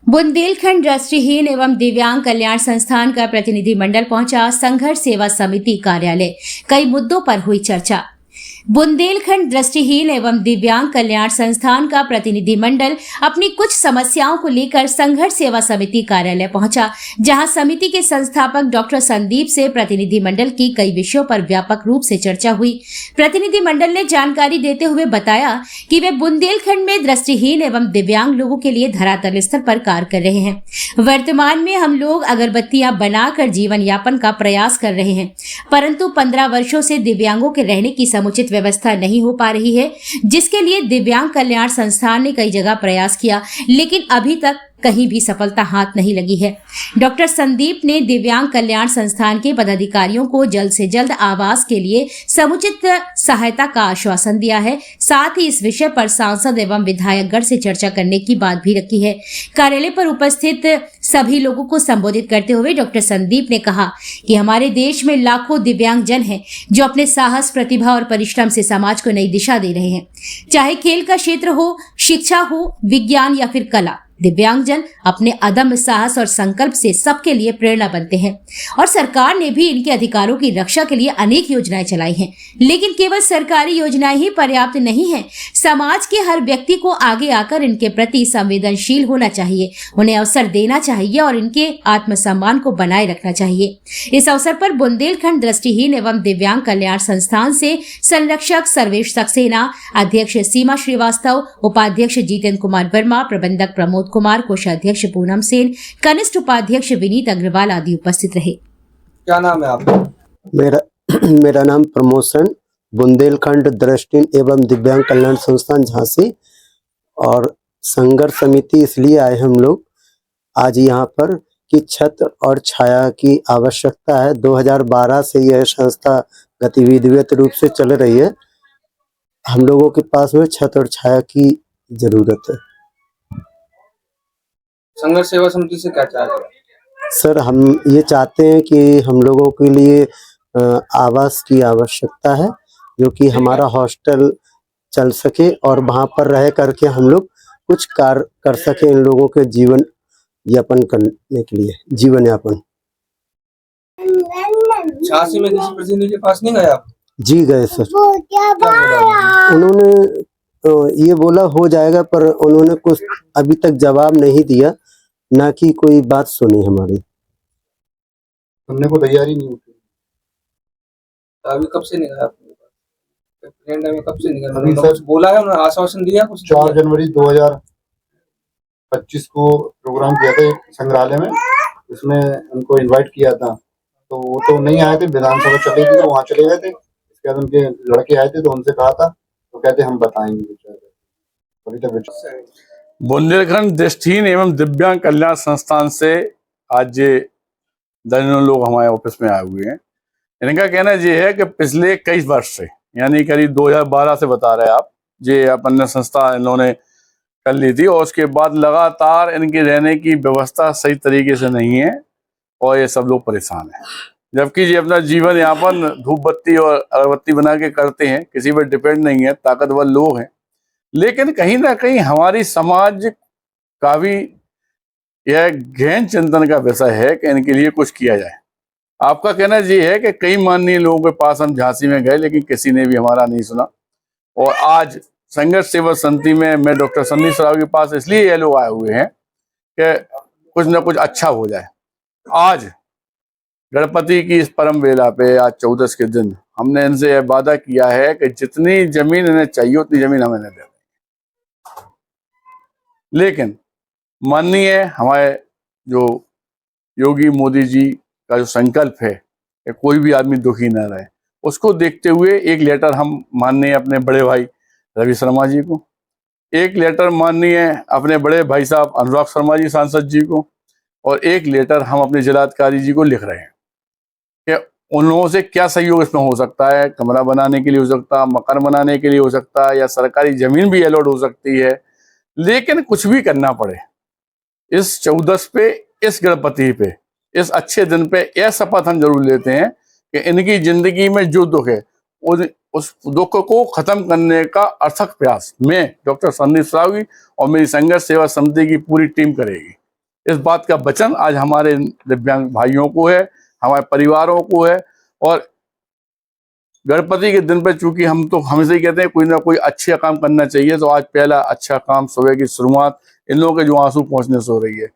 बुंदेलखंड दृष्टिहीन एवं दिव्यांग कल्याण संस्थान का प्रतिनिधिमंडल पहुंचा संघर्ष सेवा समिति कार्यालय। कई मुद्दों पर हुई चर्चा। बुंदेलखंड दृष्टिहीन एवं दिव्यांग कल्याण संस्थान का प्रतिनिधिमंडल अपनी कुछ समस्याओं को लेकर संघर्ष सेवा समिति कार्यालय पहुंचा, जहां समिति के संस्थापक डॉक्टर संदीप से प्रतिनिधिमंडल की कई विषयों पर व्यापक रूप से चर्चा हुई। प्रतिनिधिमंडल ने जानकारी देते हुए बताया कि वे बुंदेलखंड में दृष्टिहीन एवं दिव्यांग लोगों के लिए धरातल स्तर पर कार्य कर रहे हैं। वर्तमान में हम लोग अगरबत्तियां बनाकर जीवन यापन का प्रयास कर रहे हैं, परंतु 15 वर्षों से दिव्यांगों के रहने की समुचित व्यवस्था नहीं हो पा रही है, जिसके लिए दिव्यांग कल्याण संस्थान ने कई जगह प्रयास किया, लेकिन अभी तक कहीं भी सफलता हाथ नहीं लगी है। डॉक्टर संदीप ने दिव्यांग कल्याण संस्थान के पदाधिकारियों को जल्द से जल्द आवास के लिए समुचित सहायता का आश्वासन दिया है। साथ ही इस विषय पर सांसद एवं विधायकगण से चर्चा करने की बात भी रखी है। कार्यालय पर उपस्थित सभी लोगों को संबोधित करते हुए डॉक्टर संदीप ने कहा कि हमारे देश में लाखों दिव्यांग जन हैं जो अपने साहस, प्रतिभा और परिश्रम से समाज को नई दिशा दे रहे हैं। चाहे खेल का क्षेत्र हो, शिक्षा हो, विज्ञान या फिर कला, दिव्यांगजन अपने अदम्य साहस और संकल्प से सबके लिए प्रेरणा बनते हैं और सरकार ने भी इनके अधिकारों की रक्षा के लिए अनेक योजनाएं चलाई हैं। लेकिन केवल सरकारी योजनाएं ही पर्याप्त नहीं हैं। समाज के हर व्यक्ति को आगे आकर इनके प्रति संवेदनशील होना चाहिए, उन्हें अवसर देना चाहिए और इनके आत्मसम्मान को बनाए रखना चाहिए। इस अवसर पर बुंदेलखंड दृष्टिहीन एवं दिव्यांग कल्याण संस्थान से संरक्षक सर्वेश सक्सेना, अध्यक्ष सीमा श्रीवास्तव, उपाध्यक्ष जितेंद्र कुमार वर्मा, प्रबंधक प्रमोद कुमार, कोषाध्यक्ष पूनम सेन, कनिष्ठ उपाध्यक्ष विनीत अग्रवाल आदि उपस्थित रहे। क्या नाम है आपका? मेरा नाम प्रमोद सेन, बुंदेलखंड दृष्टिहीन एवं दिव्यांग कल्याण संस्थान झांसी। और संघर्ष समिति इसलिए आए हम लोग आज यहाँ पर कि छत और छाया की आवश्यकता है। 2012 से यह संस्था गतिविधिवत रूप से चल रही है। हम लोगों के पास में छत और छाया की जरूरत है। संघर्ष सेवा समिति से क्या चाह रहे हैं? सर, हम ये चाहते हैं कि हम लोगों के लिए आवास की आवश्यकता है, जो कि हमारा हॉस्टल चल सके और वहाँ पर रह करके हम लोग कुछ कार्य कर सके इन लोगों के जीवन यापन करने के लिए, जीवन यापन। झांसी में किसी प्रतिनिधि के पास नहीं गए आप? जी गए सर। क्या बोला? उन्होंने ये बोला हो जाएगा, पर उन्होंने कुछ अभी तक जवाब नहीं दिया, ना कि कोई बात सुनी हमारी। सुनने को तैयारी नहीं होती। तो अभी कब से नहीं गया आपके पास? में कब से नहीं गया? अभी मतलब कुछ बोला है, उन्होंने आश्वासन दिया कुछ? 4 जनवरी 2025 को प्रोग्राम किया था संग्रहालय में, उसमें उनको इनवाइट किया था, तो वो तो नहीं आए थे। विधानसभा चले गए, वहाँ चले गए थे। इसके बाद उनके लड़के आए थे तो उनसे कहा था, तो कहते हम बताएंगे। अभी तक बुंदेलखंड दृष्टिहीन एवं दिव्यांग कल्याण संस्थान से आज दर्जनों लोग हमारे ऑफिस में आए हुए हैं। इनका कहना ये है कि पिछले कई वर्ष से, यानी करीब 2012 से बता रहे हैं आप, ये अपन संस्था इन्होंने कर ली थी और उसके बाद लगातार इनके रहने की व्यवस्था सही तरीके से नहीं है और ये सब लोग परेशान हैं। जबकि ये अपना जीवन यापन धूप बत्ती और अगरबत्ती बना के करते हैं, किसी पर डिपेंड नहीं है, ताकतवर लोग हैं। लेकिन कहीं ना कहीं हमारी समाज का भी यह गहन चिंतन का विषय है कि इनके लिए कुछ किया जाए। आपका कहना ये है कि कई माननीय लोगों के पास हम झांसी में गए, लेकिन किसी ने भी हमारा नहीं सुना। और आज संघर्ष सेवा समिति में मैं डॉक्टर संदीप सराव के पास इसलिए ये लोग आए हुए हैं कि कुछ न कुछ अच्छा हो जाए। आज गणपति की इस परम वेला पे, आज 14 के दिन, हमने इनसे यह वादा किया है कि जितनी जमीन इन्हें चाहिए उतनी जमीन हमें दे दें। लेकिन माननीय हमारे जो योगी मोदी जी का जो संकल्प है कि कोई भी आदमी दुखी न रहे, उसको देखते हुए एक लेटर हम माननीय अपने बड़े भाई रवि शर्मा जी को, एक लेटर माननीय अपने बड़े भाई साहब अनुराग शर्मा जी सांसद जी को, और एक लेटर हम अपने जिलाधिकारी जी को लिख रहे हैं कि उन लोगों से क्या सहयोग इसमें हो सकता है। कमरा बनाने के लिए हो सकता है, मकान बनाने के लिए हो सकता है, या सरकारी जमीन भी अलॉट हो सकती है। लेकिन कुछ भी करना पड़े, इस 14 पे, इस गणपति पे, इस अच्छे दिन पे यह शपथ हम जरूर लेते हैं कि इनकी जिंदगी में जो दुख है उस दुख को खत्म करने का अथक प्रयास मैं डॉक्टर संदीप सरावी और मेरी संघर्ष सेवा समिति की पूरी टीम करेगी। इस बात का वचन आज हमारे दिव्यांग भाइयों को है, हमारे परिवारों को है। और गणपति के दिन पे चूंकि हम तो हमेशा ही कहते हैं कोई ना कोई अच्छा काम करना चाहिए, तो आज पहला अच्छा काम सुबह की शुरुआत इन लोगों के जो आंसू पहुंचने से हो रही है।